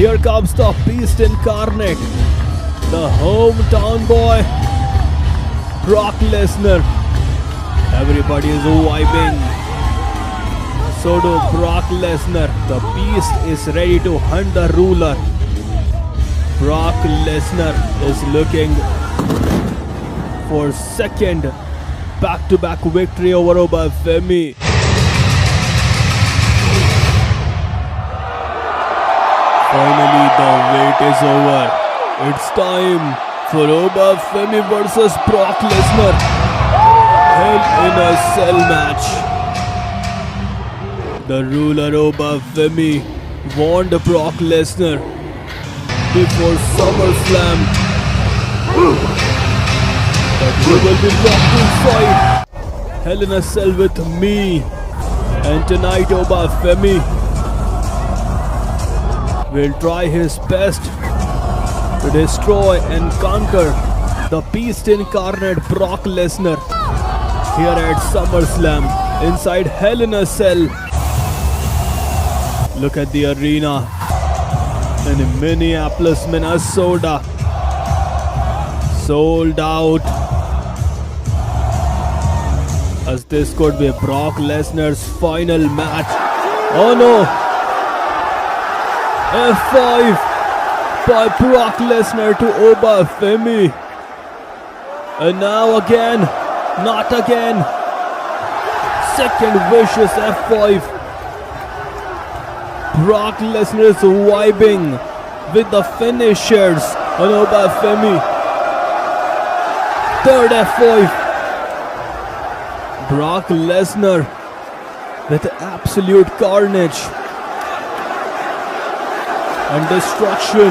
here comes the Beast Incarnate, the hometown boy, Brock Lesnar. Everybody is vibing. So do Brock Lesnar. The Beast is ready to hunt the ruler. Brock Lesnar is looking for second back-to-back victory over Obafemi. Finally, the wait is over. It's time for Obafemi versus Brock Lesnar. Hell in a Cell match. The ruler Obafemi warned Brock Lesnar before SummerSlam that you will be locked inside Hell in a Cell with me. And tonight Obafemi will try his best to destroy and conquer the Beast Incarnate Brock Lesnar here at SummerSlam inside Hell in a Cell. Look at the arena in Minneapolis, Minnesota. Sold out. As this could be Brock Lesnar's final match. Oh no! F5 by Brock Lesnar to Obafemi. And now again, not again. Second vicious F5. Brock Lesnar is vibing with the finishers on Obafemi. Third F5. Brock Lesnar with absolute carnage and destruction.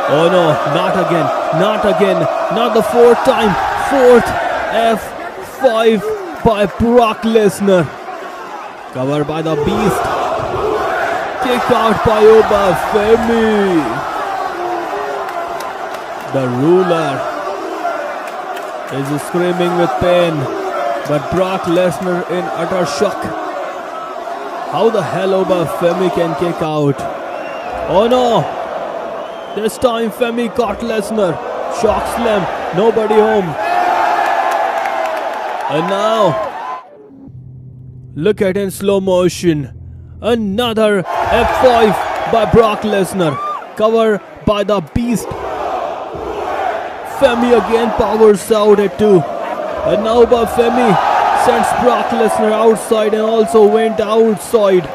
Oh no, not again, not again, not the fourth time. Fourth F5 by Brock Lesnar. Covered by the Beast. Kick out by Obafemi. The ruler is screaming with pain, but Brock Lesnar in utter shock. How the hell Obafemi can kick out? Oh no! This time Femi caught Lesnar. Shock slam, nobody home. And now, look at in slow motion. Another F5 by Brock Lesnar. Cover by the Beast. Femi again powers out at 2. And now Obafemi sends Brock Lesnar outside and also went outside.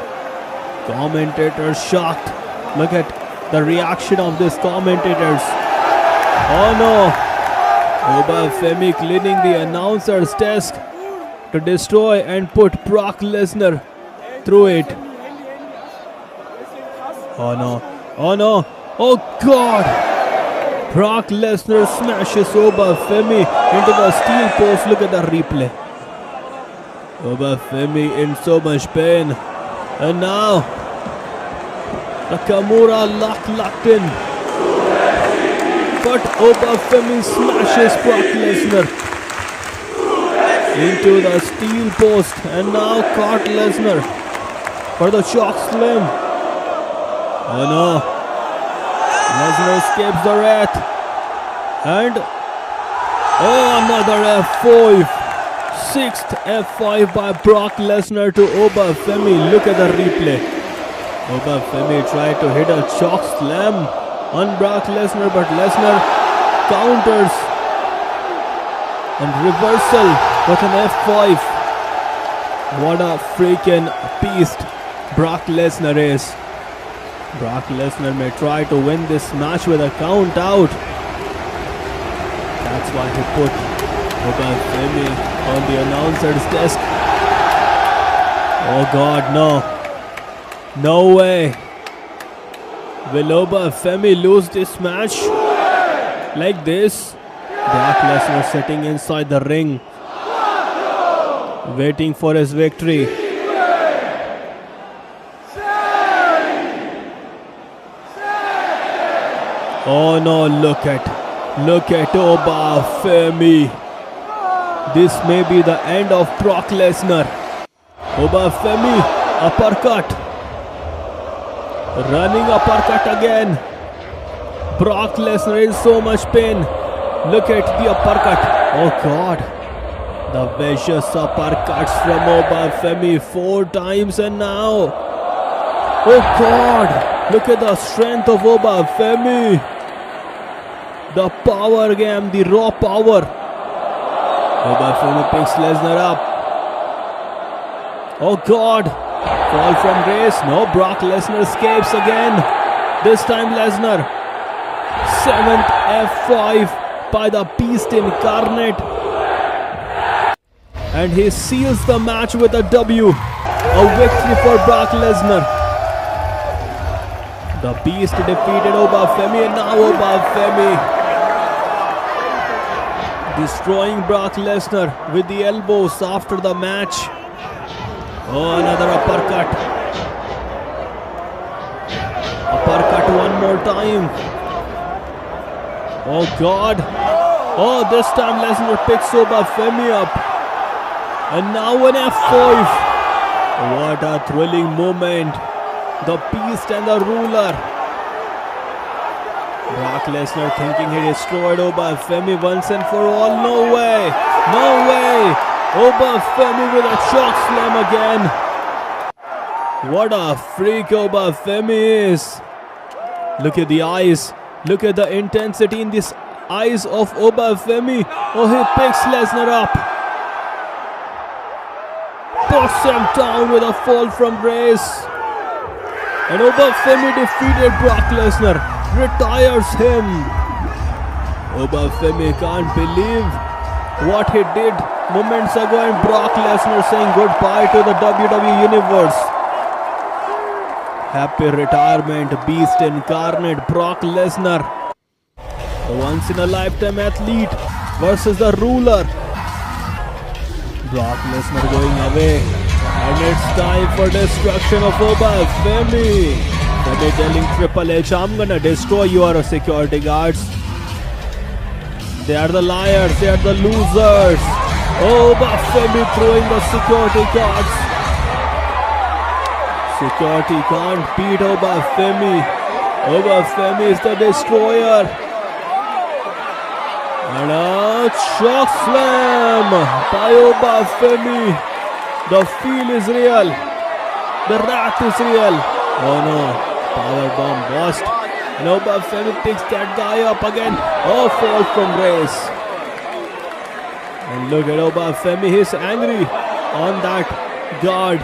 Commentators shocked. Look at the reaction of these commentators. Oh no! Obafemi cleaning the announcer's desk to destroy and put Brock Lesnar through it. Oh no! Oh no! Oh God! Brock Lesnar smashes Obafemi into the steel post. Look at the replay. Obafemi in so much pain. And now, the Kimura locked in. But Obafemi smashes Brock Lesnar into the steel post. And now caught Lesnar for the shock slam. Oh no. Lesnar escapes the wrath. And another F5. Sixth F5 by Brock Lesnar to Obafemi. Look at the replay. Obafemi tried to hit a shock slam on Brock Lesnar, but Lesnar counters and reversal with an F5. What a freaking beast Brock Lesnar is. Brock Lesnar may try to win this match with a count out. That's why he put Obafemi on the announcer's desk. Oh God, no. No way. Will Obafemi lose this match like this? Brock Lesnar sitting inside the ring, waiting for his victory. Oh no, look at Obafemi. This may be the end of Brock Lesnar. Obafemi, uppercut. Running uppercut again. Brock Lesnar is so much pain. Look at the uppercut. Oh God. The vicious uppercuts from Obafemi 4 times and now. Oh God. Look at the strength of Obafemi. The power game, the raw power. Obafemi picks Lesnar up. Oh God. Fall from grace. No, Brock Lesnar escapes again. This time Lesnar. 7th F5 by the Beast Incarnate. And he seals the match with a W. A victory for Brock Lesnar. The Beast defeated Obafemi and now Obafemi destroying Brock Lesnar with the elbows after the match. Oh, another uppercut. Uppercut one more time. Oh God. Oh, this time Lesnar picks Obafemi up. And now an F5. What a thrilling moment. The Beast and the Ruler. Brock Lesnar thinking he destroyed Obafemi once and for all. No way. No way. Obafemi with a choke slam again. What a freak Obafemi is. Look at the eyes. Look at the intensity in these eyes of Obafemi. Oh, he picks Lesnar up. Puts him down with a fall from grace. And Obafemi defeated Brock Lesnar. Retires him. Obafemi can't believe what he did moments ago, and Brock Lesnar saying goodbye to the WWE Universe. Happy retirement, Beast Incarnate Brock Lesnar. The once in a lifetime athlete versus the Ruler. Brock Lesnar going away. And it's time for destruction of Obafemi. Femi telling Triple H, I'm gonna destroy your security guards. They are the liars, they are the losers. Obafemi throwing the security guards. Security can't beat Obafemi. Obafemi is the destroyer. And a choke slam by Obafemi. The feel is real. The wrath is real. Oh no. Powerbomb bust. And Obafemi picks that guy up again. Oh, fall from grace. And look at Obafemi. He's angry on that guard.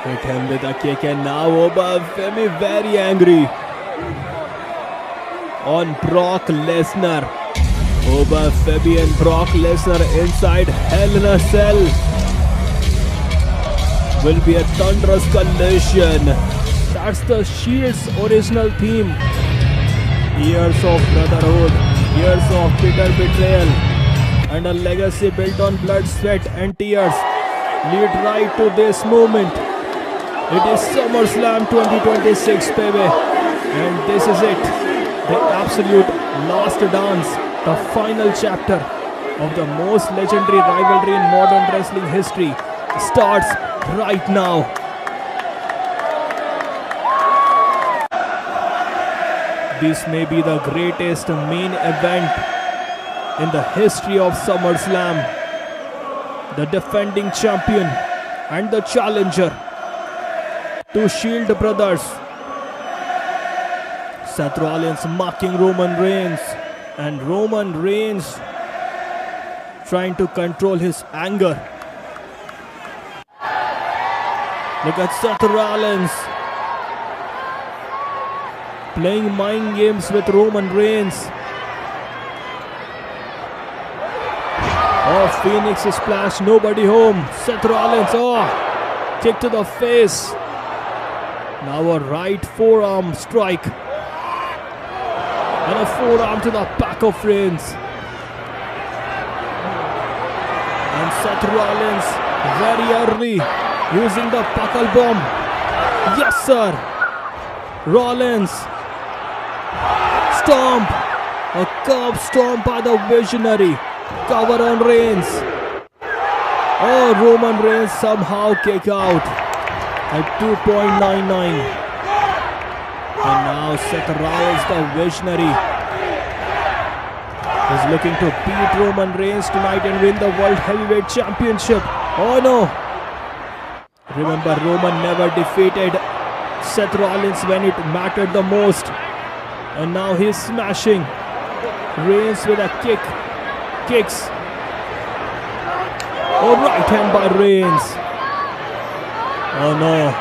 Hit him with a kick and now Obafemi very angry on Brock Lesnar. Obafemi and Brock Lesnar inside Hell in a Cell. Will be a thunderous collision. That's the Shield's original theme. Years of brotherhood, years of bitter betrayal, and a legacy built on blood, sweat and tears lead right to this moment. It is SummerSlam 2026, baby. And this is it. The absolute last dance. The final chapter of the most legendary rivalry in modern wrestling history starts right now. This may be the greatest main event in the history of SummerSlam. The defending champion and the challenger, two Shield brothers. Seth Rollins mocking Roman Reigns, and Roman Reigns trying to control his anger. Look at Seth Rollins playing mind games with Roman Reigns. Oh, Phoenix splash, nobody home. Seth Rollins, oh, kick to the face. Now a right forearm strike. And a forearm to the back of Reigns. And Seth Rollins very early using the buckle bomb. Yes, sir. Rollins. Stomp. A curb stomp by the Visionary. Cover on Reigns. Oh, Roman Reigns somehow kick out. at 2.99. And now Seth Rollins, the visionary, is looking to beat Roman Reigns tonight and win the World Heavyweight Championship. Oh no! Remember, Roman never defeated Seth Rollins when it mattered the most. And now he's smashing Reigns with a kick. Kicks. Oh, right hand by Reigns. Oh no.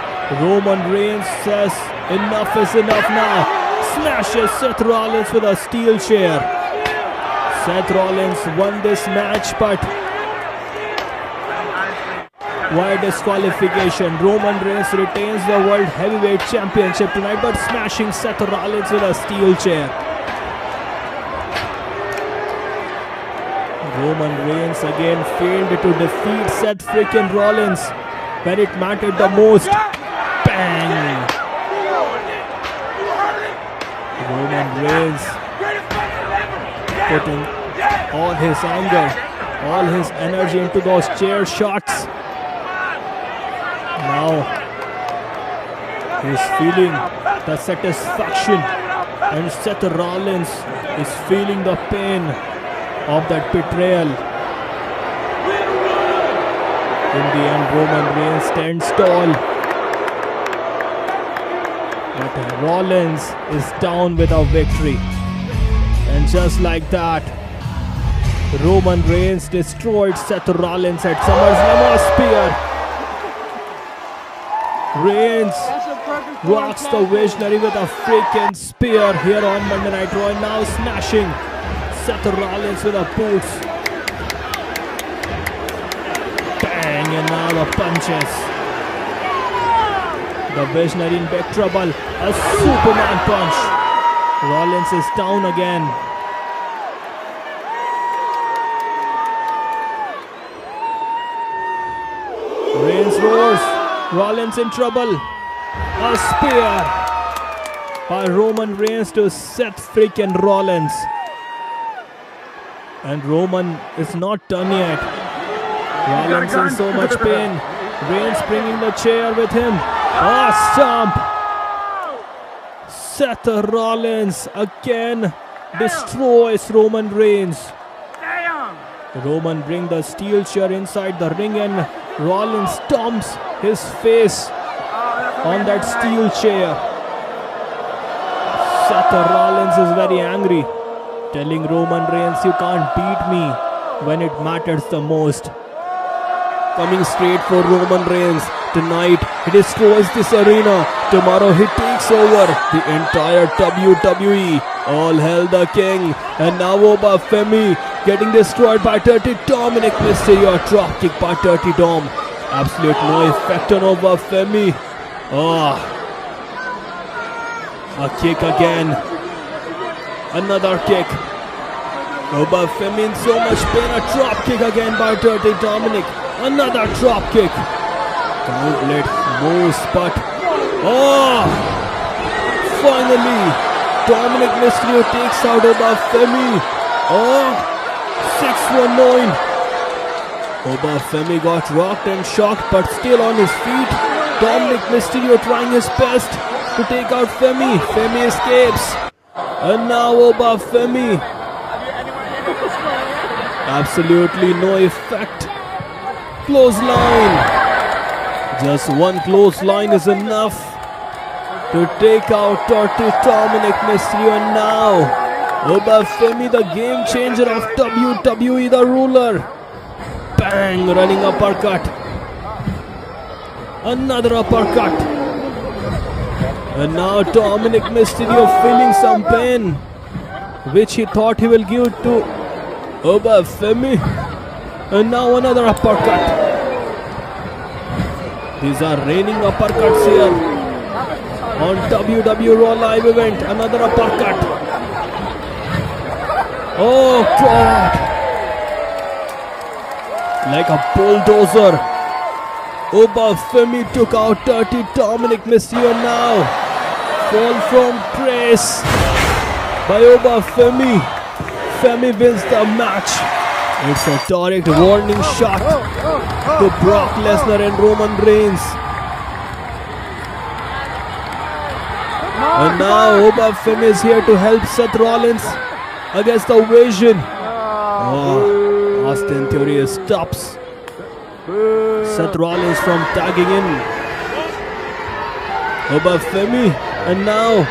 Roman Reigns says enough is enough now. Smashes Seth Rollins with a steel chair. Seth Rollins won this match, but via disqualification. Roman Reigns retains the World Heavyweight Championship tonight, but smashing Seth Rollins with a steel chair. Roman Reigns again failed to defeat Seth freaking Rollins when it mattered the most. Bang! Roman Reigns putting all his anger, all his energy into those chair shots. Now he's feeling the satisfaction, and Seth Rollins is feeling the pain of that betrayal. In the end, Roman Reigns stands tall, but Rollins is down with a victory. And just like that, Roman Reigns destroyed Seth Rollins at SummerSlam. Spear. Reigns rocks the visionary with a freaking spear here on Monday Night Raw. Now smashing Seth Rollins with a boots. Bang, and now the punches. The visionary in big trouble. A Superman punch. Rollins is down again. Reigns roars. Rollins in trouble. A spear by Roman Reigns to Seth freaking Rollins. And Roman is not done yet. Rollins in so much pain. Reigns bringing the chair with him. A stomp. Seth Rollins again destroys Roman Reigns. Roman bring the steel chair inside the ring, and Rollins stomps his face on that steel chair. Seth Rollins is very angry, telling Roman Reigns, you can't beat me when it matters the most. Coming straight for Roman Reigns. Tonight he destroys this arena. Tomorrow he takes over the entire WWE. All hail the king. And now Oba Femi getting destroyed by Dirty Dominic Mysterio. A drop kick by Dirty Dom. Absolute no effect on Oba Femi. A kick again. Another kick. Oba Femi in so much pain. A drop kick again by Dirty Dominic. Another drop kick. Gauntlet moves, but finally Dominic Mysterio takes out Oba Femi. 619. Oba Femi got rocked and shocked, but still on his feet. Dominic Mysterio trying his best to take out Femi. Femi escapes. And now Oba Femi. Absolutely no effect. Clothesline. Just one clothesline is enough to take out Dirty Dominic Mysterio. And now Oba Femi, the game changer of WWE, the ruler. Bang, running uppercut. Another uppercut. And now Dominic Mysterio feeling some pain, which he thought he will give to Oba Femi. And now another uppercut. These are raining uppercuts here on WWE Raw Live event. Another uppercut. Oh God! Like a bulldozer, Oba Femi took out Dirty Dominic Mysterio. Now fall from grace by Oba Femi. Femi wins the match. It's a direct warning shot to Brock Lesnar and Roman Reigns. And now Obafemi is here to help Seth Rollins against the Vision. Oh, Austin Theory stops Seth Rollins from tagging in. Obafemi, and now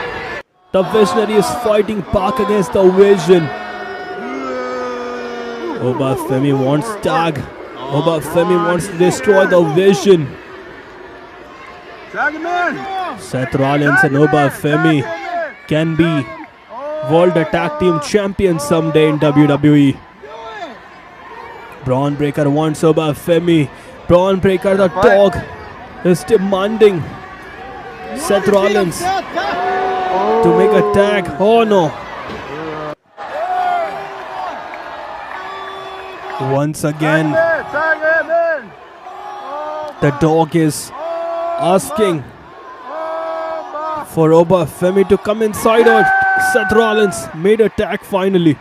the Visionary is fighting back against the Vision. Obafemi wants tag. Obafemi wants to destroy the Vision. Seth Rollins and Obafemi can be World Tag Team Champions someday in WWE. Braun Breaker wants Obafemi. Braun Breaker, the dog, is demanding Seth Rollins to make a tag. Oh no. Once again, the dog is asking for Obafemi to come inside her. Seth Rollins made a tag finally.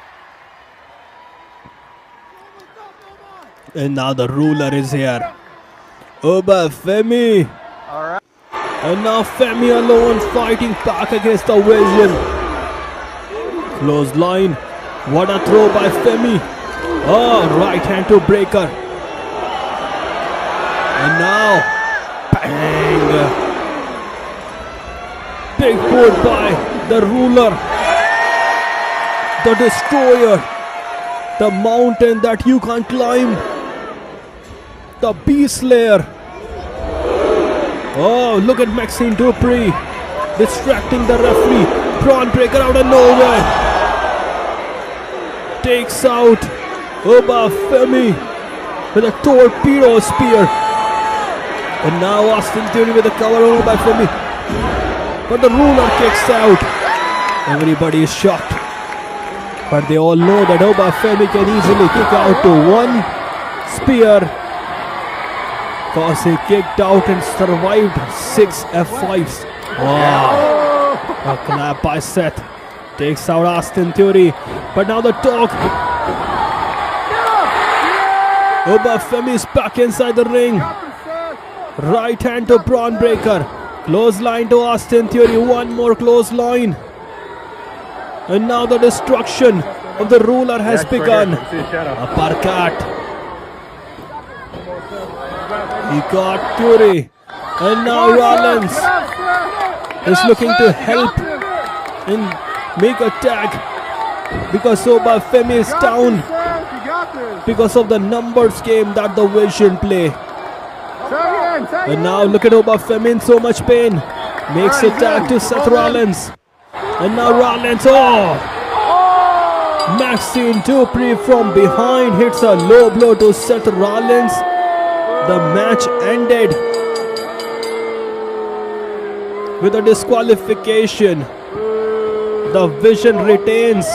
And now the ruler is here. Obafemi. And now Femi alone fighting back against the Vision. Close line. What a throw by Femi. Oh, right hand to Breaker. And now, bang. Big boot by the ruler. The destroyer. The mountain that you can't climb. The Beast Slayer. Oh, look at Maxine Dupree distracting the referee. Braun Breaker out of nowhere takes out Obafemi with a torpedo spear. And now Austin Theory with a cover on Obafemi. But the ruler kicks out. Everybody is shocked. But they all know that Obafemi can easily kick out to one spear. Because he kicked out and survived 6 F5s. Wow. A clap by Seth. Takes out Austin Theory. But now the dog. Obafemi is back inside the ring. Right hand to Braun Breaker. Close line to Austin Theory. One more close line. And now the destruction of the ruler has begun. Uppercut. He got Theory. And now Rollins is looking to help and make a tag. Because Obafemi is down. Because of the numbers game that the Vision play. And now look at Obafemi in so much pain. Makes a tag to Seth Rollins. And now Rollins, Maxine Dupree from behind hits a low blow to Seth Rollins. The match ended with a disqualification. The Vision retains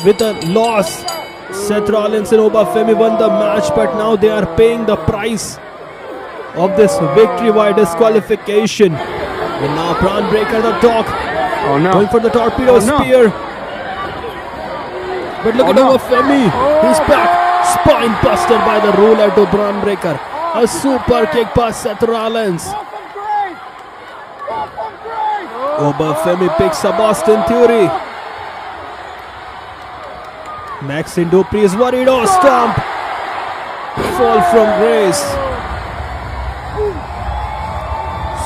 with a loss. Seth Rollins and Obafemi won the match, but now they are paying the price of this victory by disqualification. And now Braun Breaker, the dog, going for the torpedo spear. But look at Obafemi. He's back. Spine buster by the ruler to Braun Breaker. A super kick by Seth Rollins. Obafemi picks up Austin Theory. Maxine Dupree is worried. Oh, stomp. Fall from grace.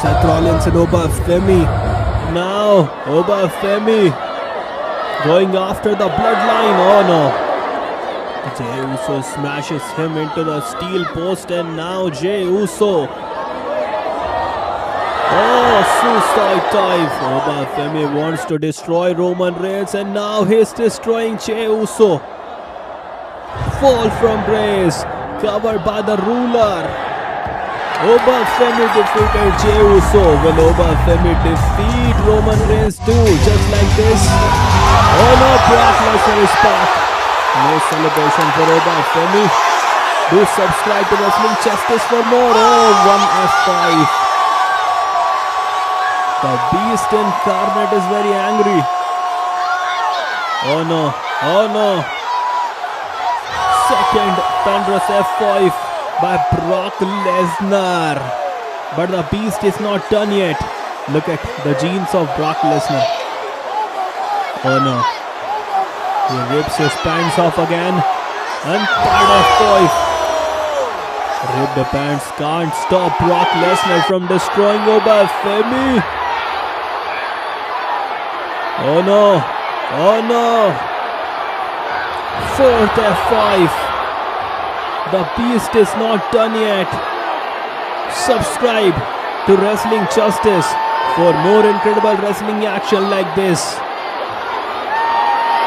Seth Rollins and Obafemi. Now Obafemi going after the bloodline. Oh no. Jey Uso smashes him into the steel post, and now Jey Uso. Oh, suicide dive. Obafemi wants to destroy Roman Reigns, and now he's destroying Jey Uso. Fall from grace, covered by the ruler. Obafemi defeated Jey Uso. Will Obafemi defeat Roman Reigns too, just like this? Oh no, Brock Lesnar is back. No celebration for Obafemi. Do subscribe to Wrestling Justice for more. Oh, 1F5. The Beast incarnate is very angry. Oh no, oh no. Second thunderous F5 by Brock Lesnar. But the Beast is not done yet. Look at the genes of Brock Lesnar. Oh no. He rips his pants off again. And part of F5. Rip the pants can't stop Brock Lesnar from destroying Oba Femi. Oh no. Oh no. Fourth F5. The beast is not done yet. Subscribe to Wrestling Justice for more incredible wrestling action like this.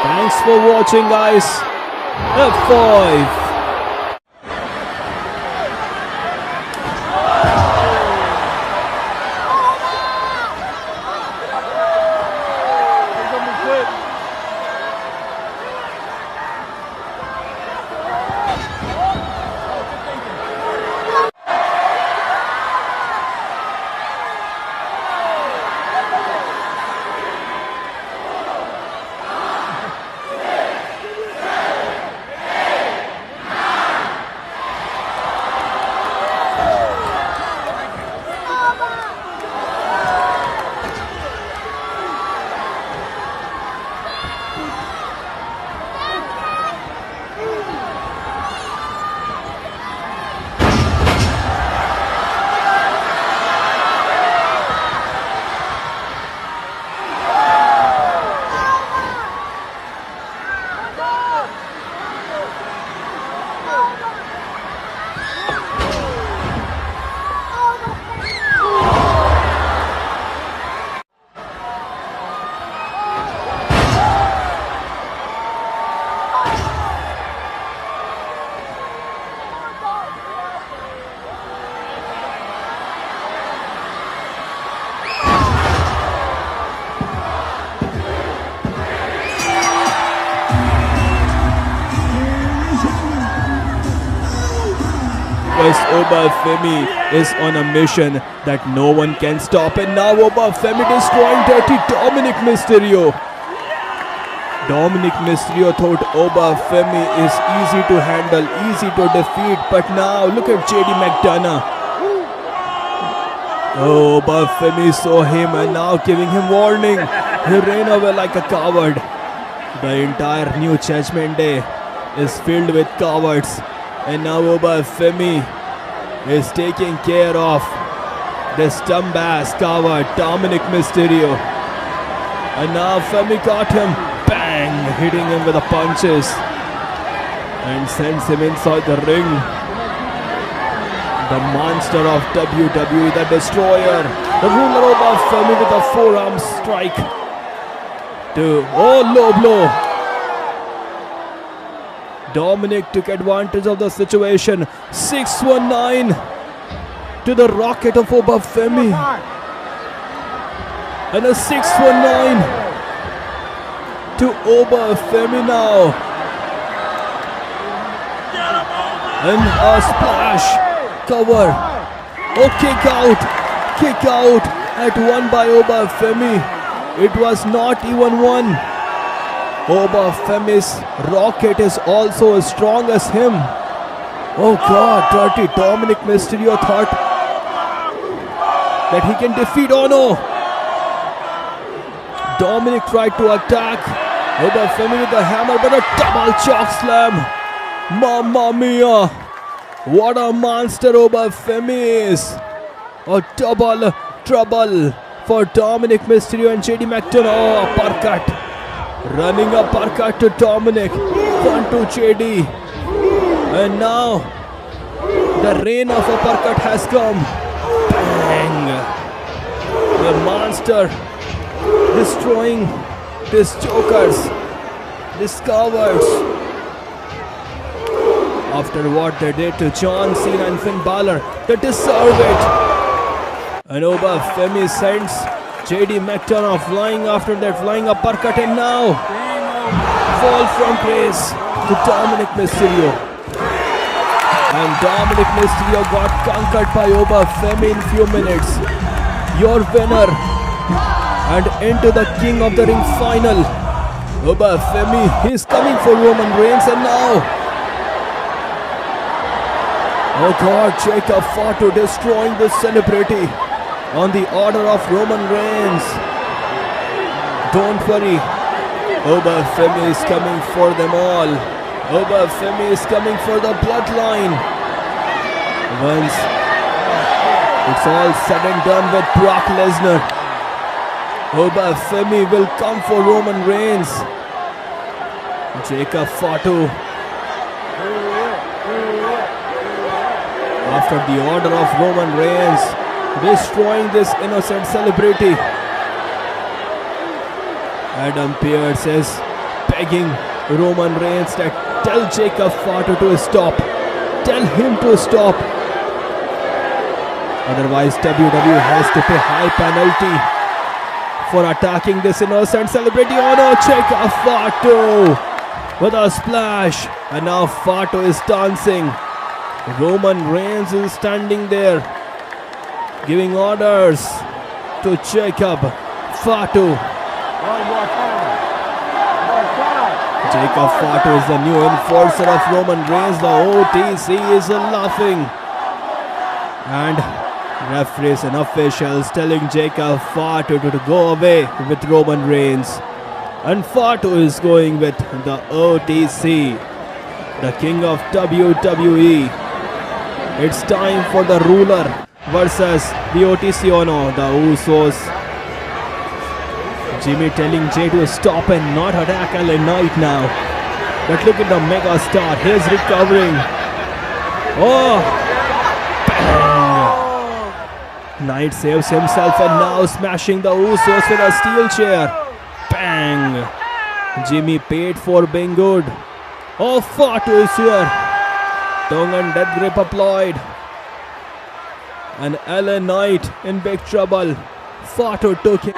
Thanks for watching, guys. F5. Oba Femi is on a mission that no one can stop, and now Oba Femi destroying Dirty Dominic Mysterio. Dominic Mysterio thought Oba Femi is easy to handle, easy to defeat, but now look at JD McDonough. Oh, Oba Femi saw him and now giving him warning. He ran away like a coward. The entire New Judgment Day is filled with cowards, and now Oba Femi is taking care of this dumbass coward Dominic Mysterio. And now Femi caught him, bang, hitting him with the punches and sends him inside the ring. The monster of WWE, the destroyer, the ruler Oba Femi with a forearm strike to low blow. Dominic took advantage of the situation. 619 to the rocket of Oba Femi. And a 619 to Oba Femi now. And a splash cover. Oh, kick out at one by Oba Femi. It was not even one. Oba Femi's rocket is also as strong as him. Oh God, Dirty Dominic Mysterio thought that he can defeat Ono. Dominic tried to attack Oba Femi with a hammer, but a double choke slam. Mamma mia! What a monster Oba Femi is. A double trouble for Dominic Mysterio and JD McDonough. Oh, uppercut. Running uppercut to Dominic. One to JD. And now the reign of uppercut has come. Bang! The monster destroying these jokers, these cowards. After what they did to John Cena and Finn Balor, they deserve it. And Oba Femi sends JD McDonough flying after that flying uppercut, and now fall from grace to Dominic Mysterio. And Dominic Mysterio got conquered by Oba Femi in few minutes. Your winner and into the King of the Ring final. Oba Femi, he's coming for Roman Reigns, and now oh God, Jacob Fatu destroying this celebrity. on the order of Roman Reigns. Don't worry, Obafemi is coming for them all. Obafemi is coming for the bloodline. Once it's all said and done with Brock Lesnar, Obafemi will come for Roman Reigns. Jacob Fatu, after the order of Roman Reigns, destroying this innocent celebrity. Adam Pearce is begging Roman Reigns that tell Jacob Fatu to stop. Tell him to stop. Otherwise WWE has to pay high penalty for attacking this innocent celebrity. Oh no, Jacob Fatu with a splash. And now Fatu is dancing. Roman Reigns is standing there giving orders to Jacob Fatu. Jacob Fatu is the new enforcer of Roman Reigns. The OTC is laughing. And referees and officials telling Jacob Fatu to go away with Roman Reigns. And Fatu is going with the OTC, the king of WWE. It's time for the ruler versus the OTC Ono, the Usos. Jimmy telling Jay to stop and not attack LA Knight now. But look at the mega star. He's recovering. Oh! Bang! Knight saves himself and now smashing the Usos with a steel chair. Bang! Jimmy paid for being good. Oh, Fatu is here. Tongue and death grip applied. And LA Knight in big trouble. Fatu took him.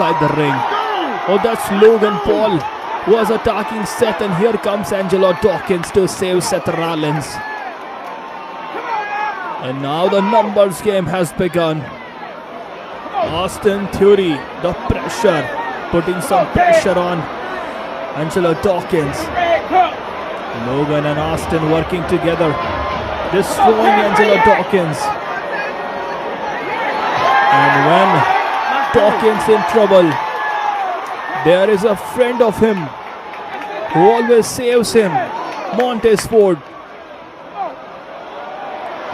Inside the ring. Oh, that's Logan Paul who was attacking Seth, and here comes Angelo Dawkins to save Seth Rollins. And now the numbers game has begun. Austin Theory, the pressure, putting some pressure on Angelo Dawkins. Logan and Austin working together, destroying Angelo Dawkins. And when Dawkins in trouble, there is a friend of him who always saves him, Montez Ford.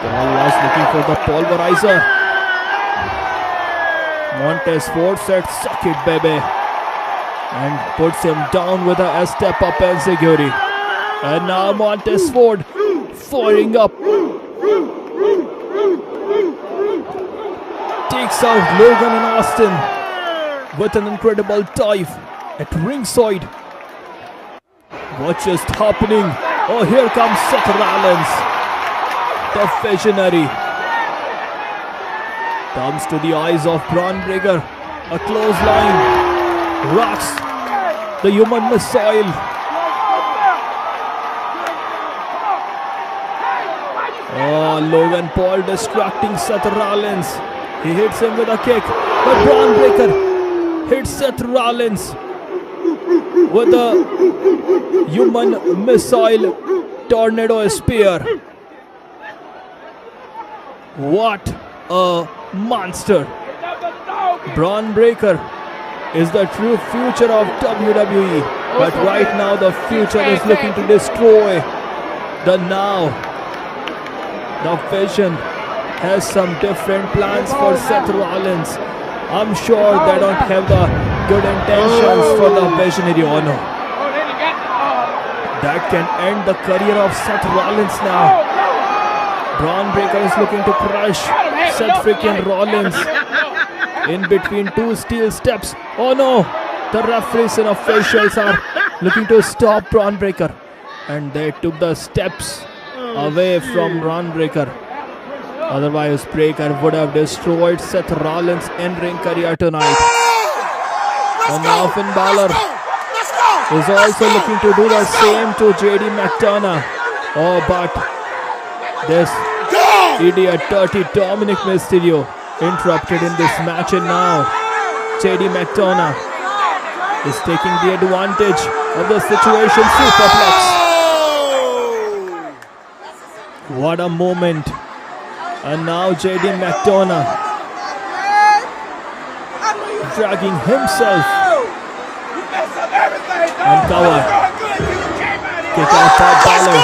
Paul was looking for the pulverizer. Montez Ford said, "Suck it, baby," and puts him down with a step up enziguri. And now Montez Ford firing up. Takes out Logan and Austin with an incredible dive at ringside. What's just happening? Oh, here comes Seth Rollins, the visionary. Comes to the eyes of Braun Breaker. A clothesline. Rocks the human missile. Oh, Logan Paul distracting Seth Rollins. He hits him with a kick. But Braun Breaker hits Seth Rollins with a human missile tornado spear. What a monster. Braun Breaker is the true future of WWE. But right now the future is looking to destroy the now. The Vision has some different plans for Seth Rollins. I'm sure they don't have the good intentions for the Visionary. Oh no. That can end the career of Seth Rollins now. Braun Breaker is looking to crush Seth freaking Rollins in between two steel steps. Oh no. The referees and officials are looking to stop Braun Breaker. And they took the steps away from Braun Breaker. Otherwise, Breaker would have destroyed Seth Rollins' in-ring career tonight. And now Finn Balor is also looking to do the same to JD McDonough. Oh, but this idiot, dirty Dominic Mysterio interrupted in this match, and now JD McDonough is taking the advantage of the situation. Superplex. What a moment. And now JD McDonough dragging himself and cover. Kick out by Balor.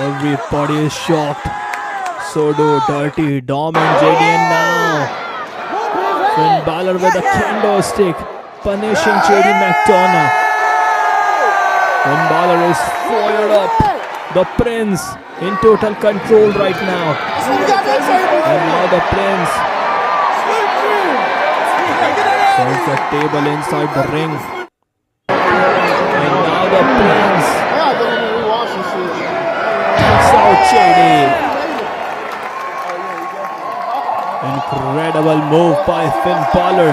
Everybody is shocked. So do Dirty Dom and JD. And now Finn Balor with a kendo stick punishing JD McDonough. Finn Balor is fired up. The Prince in total control right now. And now the Prince sends the table inside the ring. And now the Prince takes out JD. Incredible move by Finn Balor.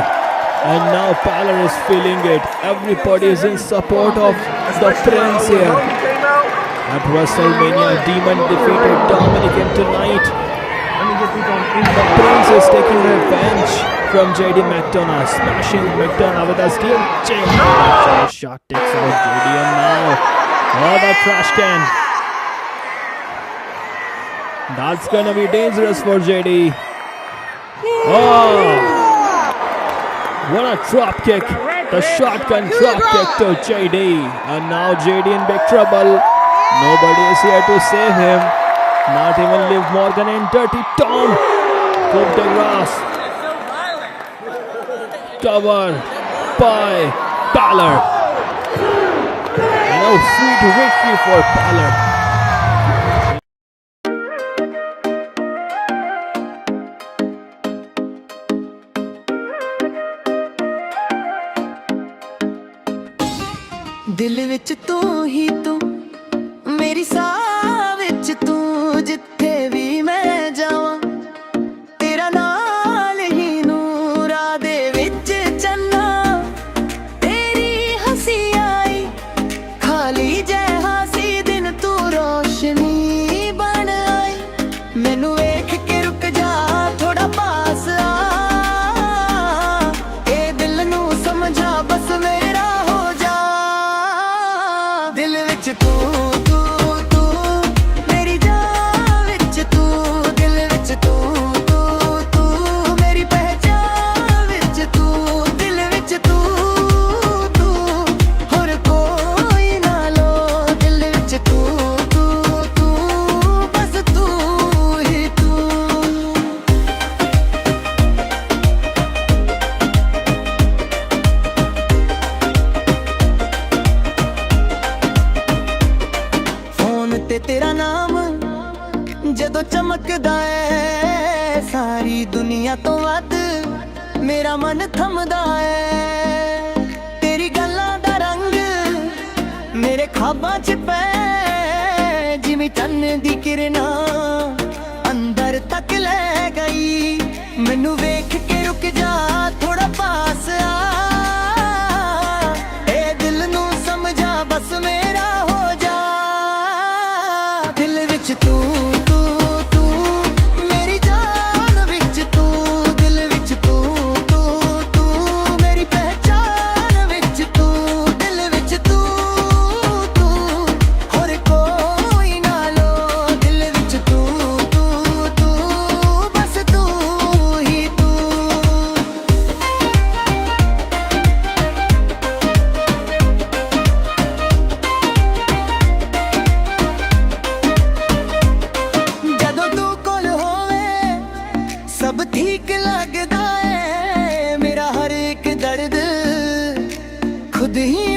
And now Balor is feeling it. Everybody is in support of the Prince here. At WrestleMania, Demon defeated Dominic, and tonight the Prince is taking revenge from JD McDonough, smashing McDonough with a steel chain. Shot takes out JD, and now the trash can. That's gonna be dangerous for JD. Oh, what a drop kick! The shotgun drop kick to JD, and now JD in big trouble. Nobody is here to save him. Not even Liv Morgan and Dirty Tom. Coup de grace. Cover by Balor. And a sweet victory for Balor. दिल विच तू ही तू मेरी साह विच तू जिथे भी मैं जावां तेरा नाल ही नूरा दे विच चन्ना तेरी हंसी आई खाली जैहा सी दिन तू रोशनी बन आई मैनू वेख के रुक जा थोड़ा पास आ ए दिल नू समझा बस मेरा हो जा दिल विच तू ਤੇ ਤੇਰਾ ਨਾਮ ਜਦੋਂ ਚਮਕਦਾ ਏ, ਸਾਰੀ ਦੁਨੀਆ ਤੋਂ ਵੱਧ ਮੇਰਾ ਮਨ ਥੰਮਦਾ ਏ। ਤੇਰੀ ਗੱਲਾਂ ਦਾ ਰੰਗ ਮੇਰੇ ਖਾਬਾਂ 'ਚ ਪੈ, ਜਿਵੇਂ ਚੰਨ ਦੀ ਕਿਰਨਾਂ ਅੰਦਰ ਤੱਕ ਲੈ ਗਈ। ਮੈਨੂੰ ਵੇਖ ਕੇ ਰੁਕ ਜਾ, ਥੋੜਾ ਪਾਸ ਆ, ਇਹ ਦਿਲ ਨੂੰ ਸਮਝਾ, ਬਸ ਮੇਰਾ ਹੋ ਜਾ। ਦਿਲ ਵਿੱਚ ਤੂੰ ਮੇਰੀ ਜਾਨ ਵਿੱਚ ਤੂੰ, ਦਿਲ ਵਿੱਚ ਤੂੰ ਮੇਰੀ ਪਹਿਚਾਨ ਵਿੱਚ ਤੂੰ, ਦਿਲ ਵਿੱਚ ਤੂੰ ਹੋਰ ਕੋਈ ਨਾ ਲੋ। ਦਿਲ ਵਿੱਚ ਤੂੰ ਬਸ ਤੂੰ ਹੀ ਤੂੰ। ਜਦੋਂ ਤੂੰ ਕੋਲ ਹੋਵੇ ਸਭ ਠੀਕ ਲੱਗਦਾ ਏ, ਮੇਰਾ ਹਰ ਇੱਕ ਦਰਦ ਖੁਦ ਹੀ